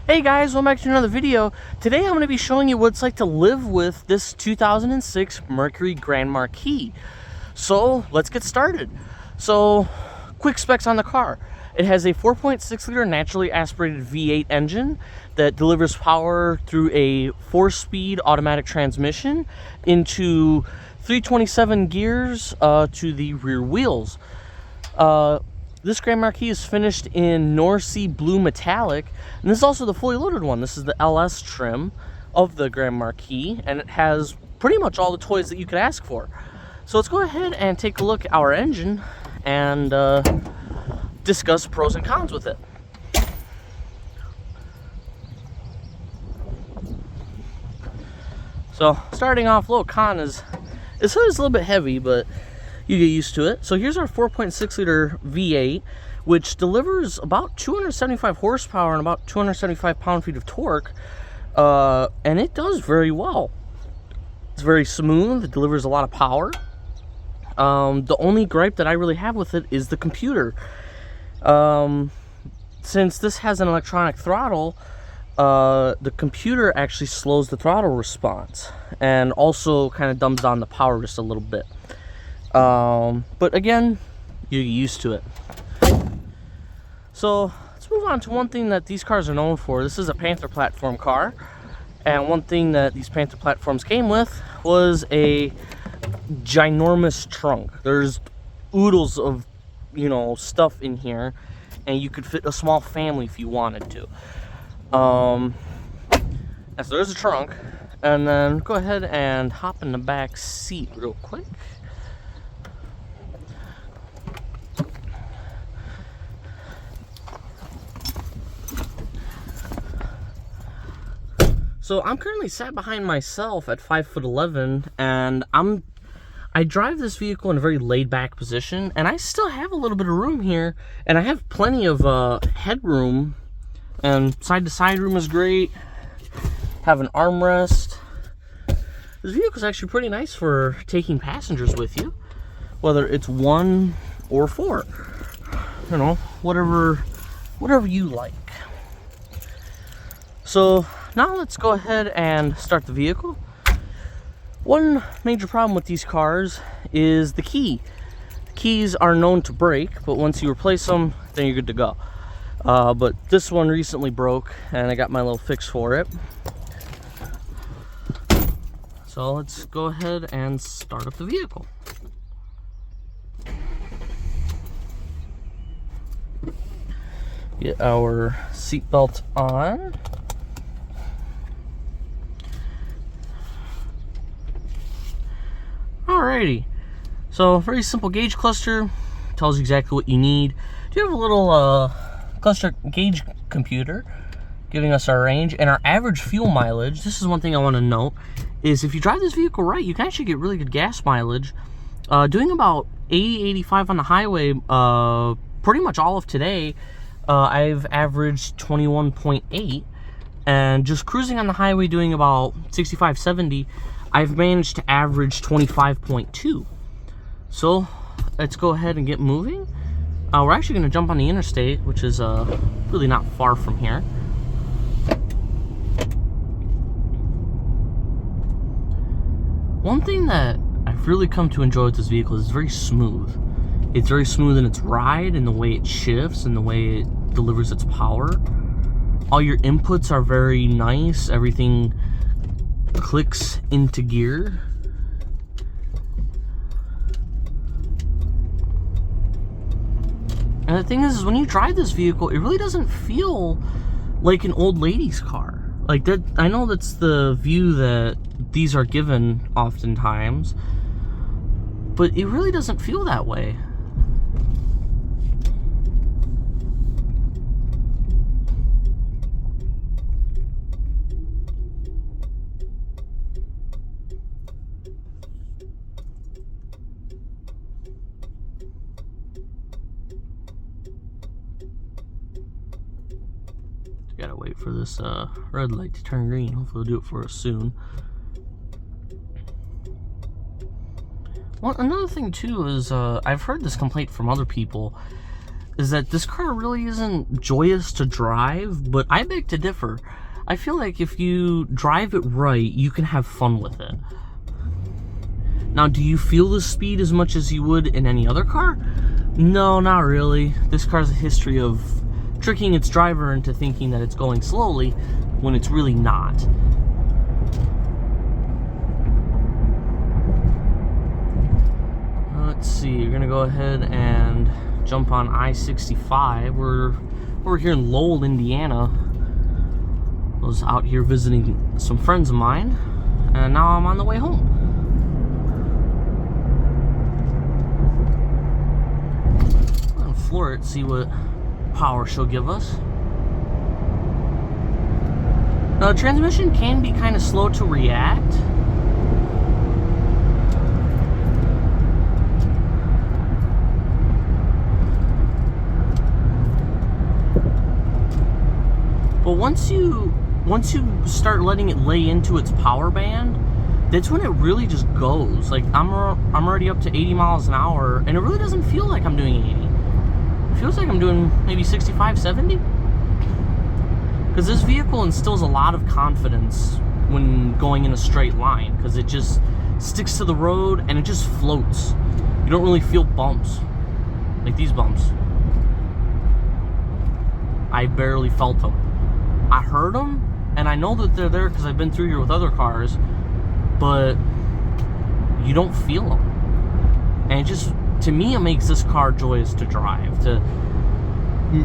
Hey guys, welcome back to another video. Today I'm going to be showing you what it's like to live with this 2006 Mercury Grand Marquis. So let's get started. So quick specs on the car. It has a 4.6 liter naturally aspirated V8 engine that delivers power through a 4-speed automatic transmission into 327 gears to the rear wheels. This Grand Marquis is finished in North Sea Blue Metallic, and this is also the fully loaded one. This is the LS trim of the Grand Marquis, and it has pretty much all the toys that you could ask for. So let's go ahead and take a look at our engine and discuss pros and cons with it. So starting off, little con is this hood is a little bit heavy, but you get used to it. So here's our 4.6 liter V8, which delivers about 275 horsepower and about 275 pound-feet of torque, and it does very well. It's very smooth. It delivers a lot of power. The only gripe that I really have with it is the computer. Since this has an electronic throttle, the computer actually slows the throttle response and also kind of dumbs down the power just a little bit. But again, you're used to it. So let's move on to one thing that these cars are known for. This is a Panther platform car, and one thing that these Panther platforms came with was a ginormous trunk. There's oodles of, stuff in here, and you could fit a small family if you wanted to. And so there's a trunk, and then go ahead and hop in the back seat real quick. So I'm currently sat behind myself at 5'11", and I drive this vehicle in a very laid-back position, and I still have a little bit of room here, and I have plenty of headroom, and side-to-side room is great. Have an armrest. This vehicle is actually pretty nice for taking passengers with you, whether it's 1 or 4. Whatever you like. So now let's go ahead and start the vehicle. One major problem with these cars is the key. The keys are known to break, but once you replace them, then you're good to go. But this one recently broke, and I got my little fix for it. So let's go ahead and start up the vehicle. Get our seatbelt on. Alrighty, so very simple gauge cluster, tells you exactly what you need. Do you have a little cluster gauge computer giving us our range and our average fuel mileage? This is one thing I want to note, is if you drive this vehicle right, you can actually get really good gas mileage. Doing about 80-85 on the highway pretty much all of today. I've averaged 21.8, and just cruising on the highway doing about 65-70, I've managed to average 25.2. So let's go ahead and get moving. We're actually going to jump on the interstate, which is really not far from here. One thing that I've really come to enjoy with this vehicle is it's very smooth. It's very smooth in its ride, and the way it shifts, and the way it delivers its power. All your inputs are very nice. Everything clicks into gear. And the thing is when you drive this vehicle, it really doesn't feel like an old lady's car. Like that, I know that's the view that these are given oftentimes, but it really doesn't feel that way. Gotta wait for this red light to turn green. Hopefully it'll do it for us soon. Well, another thing too is I've heard this complaint from other people is that this car really isn't joyous to drive, but I beg to differ. I feel like if you drive it right, you can have fun with it. Now, do you feel the speed as much as you would in any other car? No, not really. This car has a history of tricking its driver into thinking that it's going slowly when it's really not. Let's see, you're gonna go ahead and jump on I-65. We're here in Lowell, Indiana. I was out here visiting some friends of mine, and now I'm on the way home. I'm gonna floor it, see what power she'll give us. Now, the transmission can be kind of slow to react. But once you start letting it lay into its power band, that's when it really just goes. Like, I'm already up to 80 miles an hour, and it really doesn't feel like I'm doing 80. It feels like I'm doing maybe 65, 70. Because this vehicle instills a lot of confidence when going in a straight line, because it just sticks to the road and it just floats. You don't really feel bumps, like these bumps. I barely felt them. I heard them, and I know that they're there because I've been through here with other cars, but you don't feel them. And it just, to me, it makes this car joyous to drive. To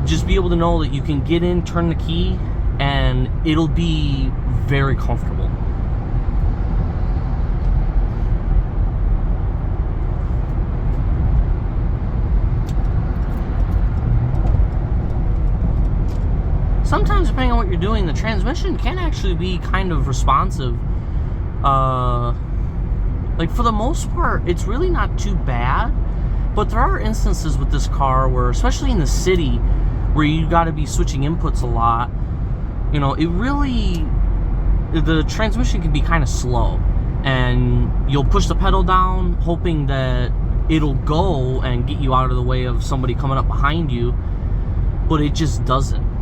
just be able to know that you can get in, turn the key, and it'll be very comfortable. Sometimes, depending on what you're doing, the transmission can actually be kind of responsive. Like, for the most part, it's really not too bad. But there are instances with this car where, especially in the city, where you got to be switching inputs a lot. You know, the transmission can be kind of slow. And you'll push the pedal down, hoping that it'll go and get you out of the way of somebody coming up behind you. But it just doesn't.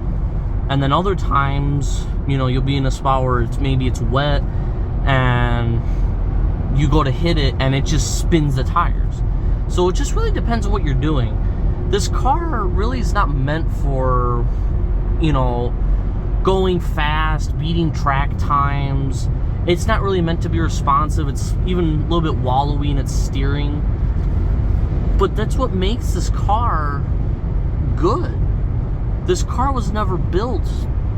And then other times, you know, you'll be in a spot where maybe it's wet and you go to hit it and it just spins the tires. So it just really depends on what you're doing. This car really is not meant for, you know, going fast, beating track times. It's not really meant to be responsive. It's even a little bit wallowy in its steering. But that's what makes this car good. This car was never built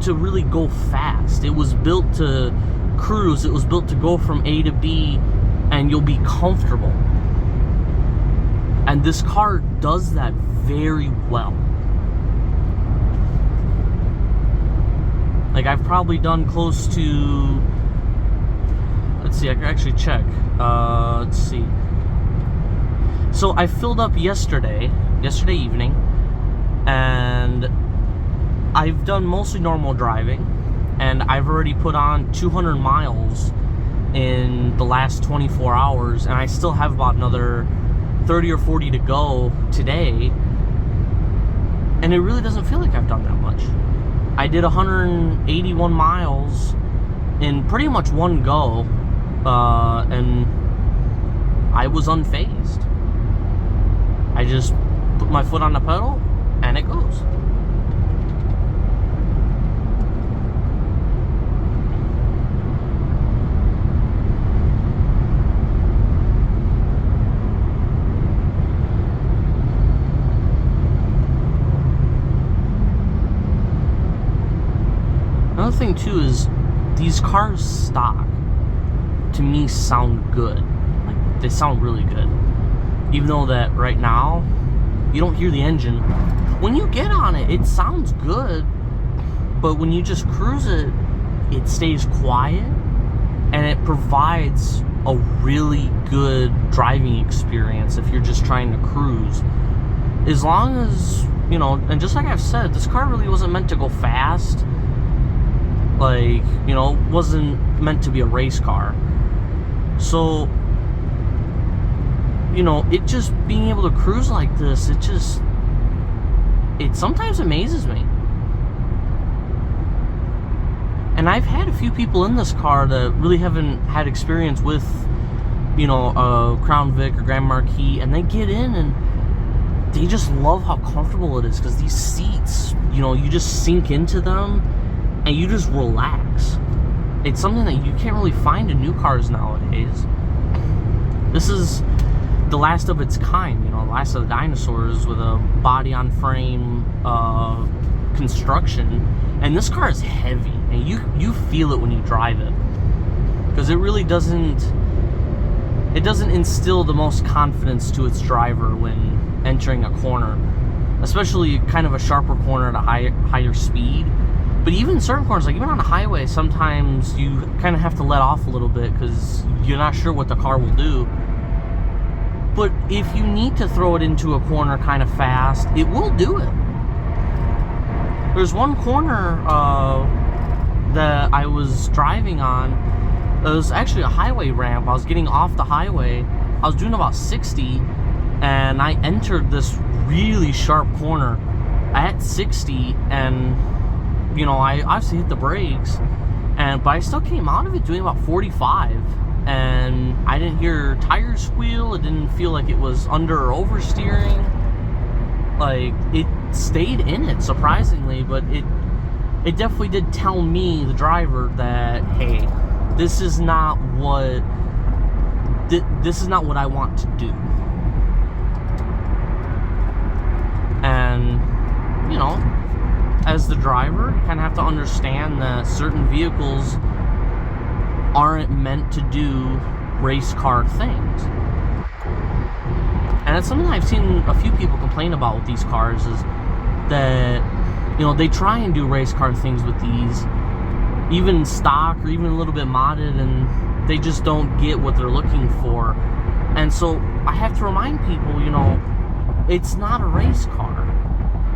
to really go fast. It was built to cruise. It was built to go from A to B, and you'll be comfortable. And this car does that very well. Like, I've probably done close to, let's see, I can actually check. Let's see. So I filled up yesterday evening, and I've done mostly normal driving, and I've already put on 200 miles in the last 24 hours, and I still have about another 30 or 40 to go today, and it really doesn't feel like I've done that much. I did 181 miles in pretty much one go, and I was unfazed. I just put my foot on the pedal, and it goes. Another thing too is these cars stock, to me, sound good. Like, they sound really good. Even though that right now you don't hear the engine. When you get on it, it sounds good, but when you just cruise it, it stays quiet, and it provides a really good driving experience if you're just trying to cruise. As long as, you know, and just like I've said, this car really wasn't meant to go fast. Like, you know, wasn't meant to be a race car. So, you know, it just being able to cruise like this, it sometimes amazes me. And I've had a few people in this car that really haven't had experience with, you know, a Crown Vic or Grand Marquis, and they get in and they just love how comfortable it is, because these seats, you know, you just sink into them and you just relax. It's something that you can't really find in new cars nowadays. This is the last of its kind, you know, the last of the dinosaurs with a body on frame construction. And this car is heavy, and you feel it when you drive it, because it really doesn't instill the most confidence to its driver when entering a corner, especially kind of a sharper corner at a higher speed. But even certain corners, like even on the highway, sometimes you kind of have to let off a little bit because you're not sure what the car will do. But if you need to throw it into a corner kind of fast, it will do it. There's one corner that I was driving on. It was actually a highway ramp. I was getting off the highway. I was doing about 60, and I entered this really sharp corner at 60, and you know, I obviously hit the brakes, but I still came out of it doing about 45, and I didn't hear tires squeal. It didn't feel like it was under or oversteering. Like, it stayed in it, surprisingly, but it definitely did tell me, the driver, that, hey, this is not what I want to do. And, you know, as the driver, you kind of have to understand that certain vehicles aren't meant to do race car things. And it's something I've seen a few people complain about with these cars, is that, you know, they try and do race car things with these, even stock or even a little bit modded, and they just don't get what they're looking for. And so I have to remind people, you know, it's not a race car.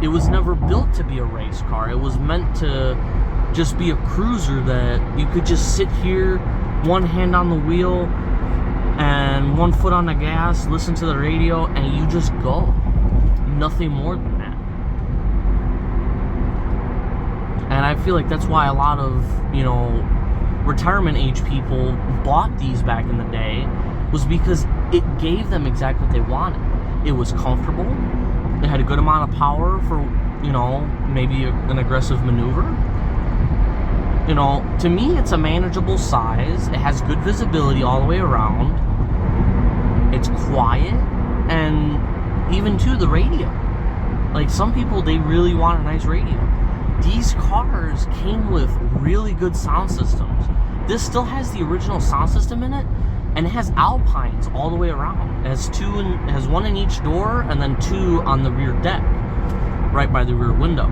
It was never built to be a race car. It was meant to just be a cruiser that you could just sit here, one hand on the wheel and one foot on the gas, listen to the radio, and you just go. Nothing more than that. And I feel like that's why a lot of, you know, retirement age people bought these back in the day, was because it gave them exactly what they wanted. It was comfortable. It had a good amount of power for, you know, maybe an aggressive maneuver. You know, to me, it's a manageable size. It has good visibility all the way around. It's quiet, and even to the radio. Like, some people, they really want a nice radio. These cars came with really good sound systems. This still has the original sound system in it, and it has Alpines all the way around. It has one in each door, and then two on the rear deck, right by the rear window.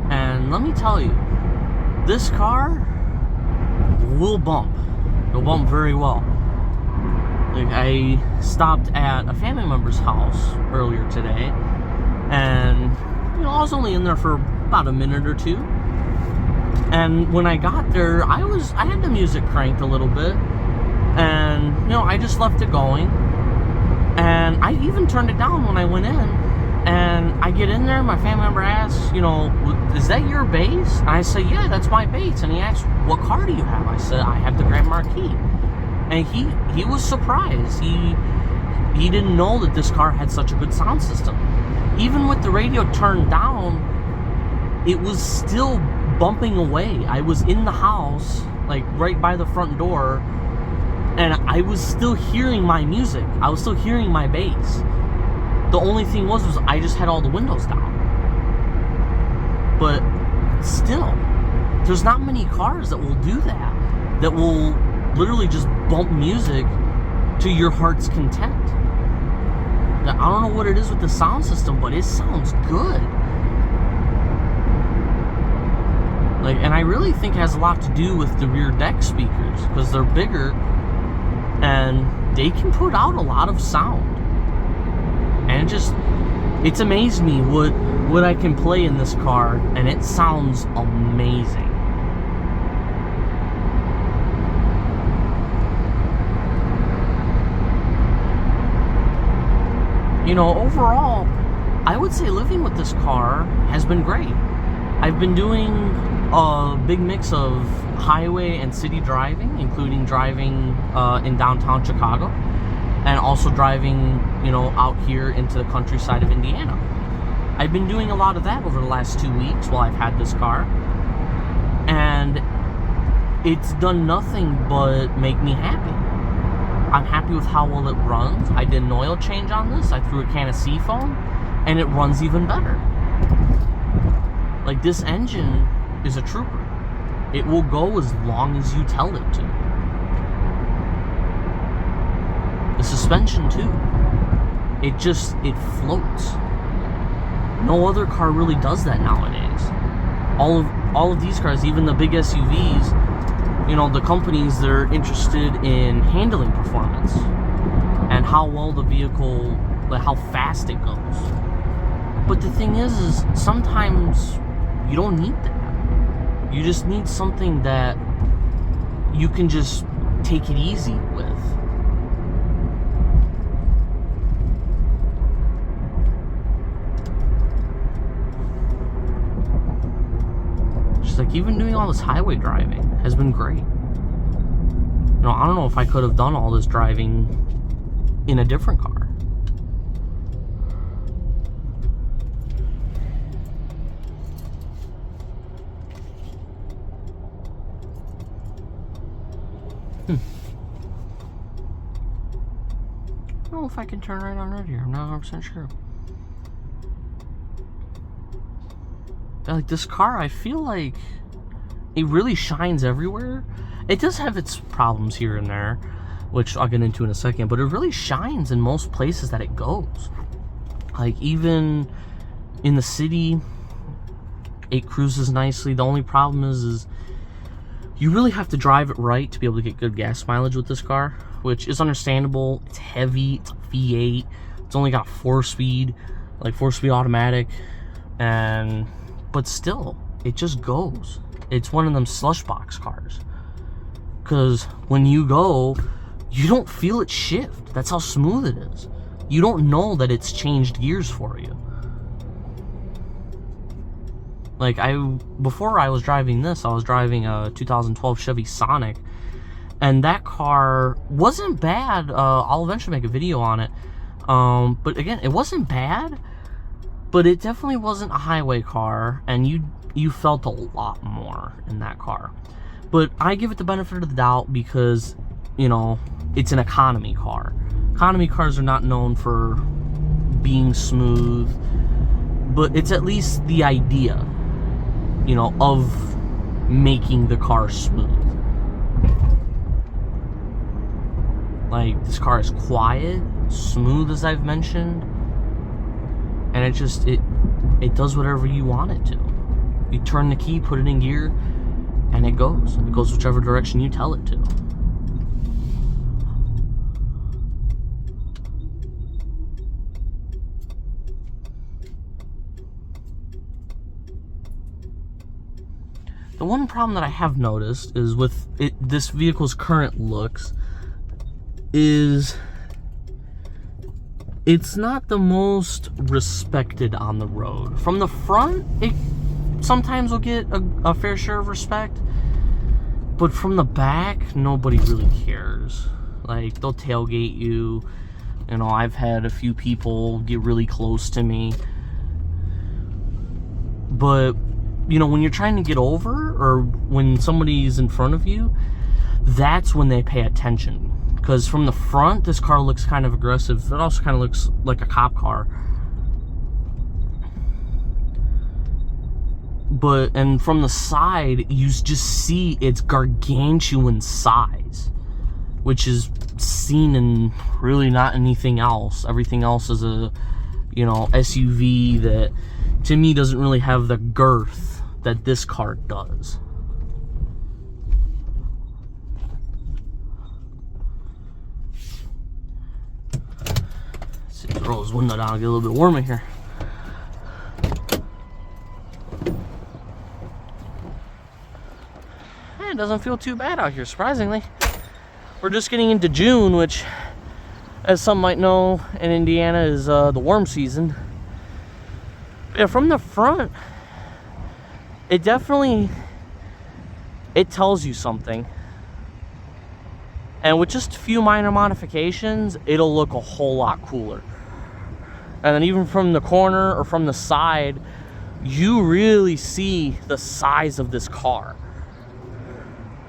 And let me tell you, this car will bump. It'll bump very well. Like, I stopped at a family member's house earlier today, and, you know, I was only in there for about a minute or two. And when I got there, I had the music cranked a little bit, and, you know, I just left it going. And I even turned it down when I went in. And I get in there, my family member asks, you know, is that your bass? And I say, yeah, that's my bass. And he asks, what car do you have? I said, I have the Grand Marquis. And he was surprised. He didn't know that this car had such a good sound system. Even with the radio turned down, it was still bumping away. I was in the house, like right by the front door, and I was still hearing my music. I was still hearing my bass. The only thing was I just had all the windows down. But still, there's not many cars that will do that. That will literally just bump music to your heart's content. Now, I don't know what it is with the sound system, but it sounds good. Like, and I really think it has a lot to do with the rear deck speakers, because they're bigger and they can put out a lot of sound. And it's amazed me what I can play in this car, and it sounds amazing. you know, overall, I would say living with this car has been great. I've been doing a big mix of highway and city driving, including driving in downtown Chicago, and also driving, you know, out here into the countryside of Indiana. I've been doing a lot of that over the last 2 weeks while I've had this car, and it's done nothing but make me happy. I'm happy with how well it runs. I did an oil change on this. I threw a can of Seafoam, and it runs even better. Like, this engine is a trooper. It will go as long as you tell it to. The suspension too. It floats. No other car really does that nowadays. All of these cars, even the big SUVs, you know, the companies, they're interested in handling performance and how well the vehicle, like how fast it goes. But the thing is sometimes you don't need that. You just need something that you can just take it easy with. Just like even doing all this highway driving has been great. You know, I don't know if I could have done all this driving in a different car. I don't know if I can turn right on red here. I'm not 100% sure. But like this car, I feel like it really shines everywhere. It does have its problems here and there, which I'll get into in a second, but it really shines in most places that it goes. Like even in the city, it cruises nicely. The only problem is you really have to drive it right to be able to get good gas mileage with this car, which is understandable. It's heavy, it's a V8, it's only got 4-speed automatic, but still, it just goes. It's one of them slush box cars. Because when you go, you don't feel it shift. That's how smooth it is. You don't know that it's changed gears for you. Like, before I was driving this, I was driving a 2012 Chevy Sonic, and that car wasn't bad. I'll eventually make a video on it. But again, it wasn't bad, but it definitely wasn't a highway car, and you felt a lot more in that car. But I give it the benefit of the doubt because, you know, it's an economy car. Economy cars are not known for being smooth, but it's at least the idea, you know, of making the car smooth. Like, this car is quiet, smooth, as I've mentioned, and it does whatever you want it to. You turn the key, put it in gear, and it goes. It goes whichever direction you tell it to. The one problem that I have noticed is with this vehicle's current looks is it's not the most respected on the road. From the front, it sometimes will get a fair share of respect, but from the back, nobody really cares. Like, they'll tailgate you. You know, I've had a few people get really close to me, but you know, when you're trying to get over, or when somebody's in front of you, that's when they pay attention. Because from the front, this car looks kind of aggressive. It also kind of looks like a cop car. And from the side, you just see its gargantuan size, which is seen in really not anything else. Everything else is a, you know, SUV that, to me, doesn't really have the girth that this car does. Let's see, roll this window down, get a little bit warmer here. It doesn't feel too bad out here, surprisingly. We're just getting into June, which as some might know, in Indiana is the warm season. Yeah, from the front, it definitely, it tells you something. And with just a few minor modifications, it'll look a whole lot cooler. And then even from the corner or from the side, you really see the size of this car.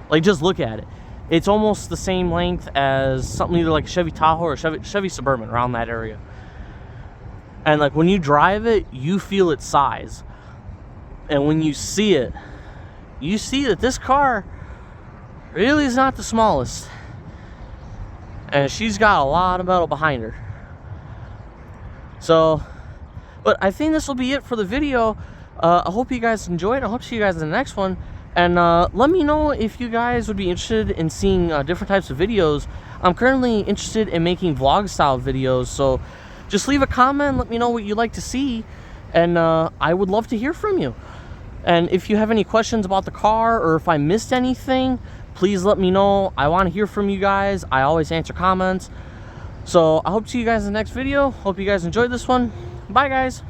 Like, just look at it. It's almost the same length as something either like a Chevy Tahoe or Chevy Suburban, around that area. And like when you drive it, you feel its size. And when you see it, you see that this car really is not the smallest. And she's got a lot of metal behind her. So, but I think this will be it for the video. I hope you guys enjoyed. I hope to see you guys in the next one. And let me know if you guys would be interested in seeing different types of videos. I'm currently interested in making vlog style videos, so just leave a comment, let me know what you'd like to see, and I would love to hear from you. And if you have any questions about the car, or if I missed anything, please let me know. I want to hear from you guys. I always answer comments. So I hope to see you guys in the next video. Hope you guys enjoyed this one. Bye, guys.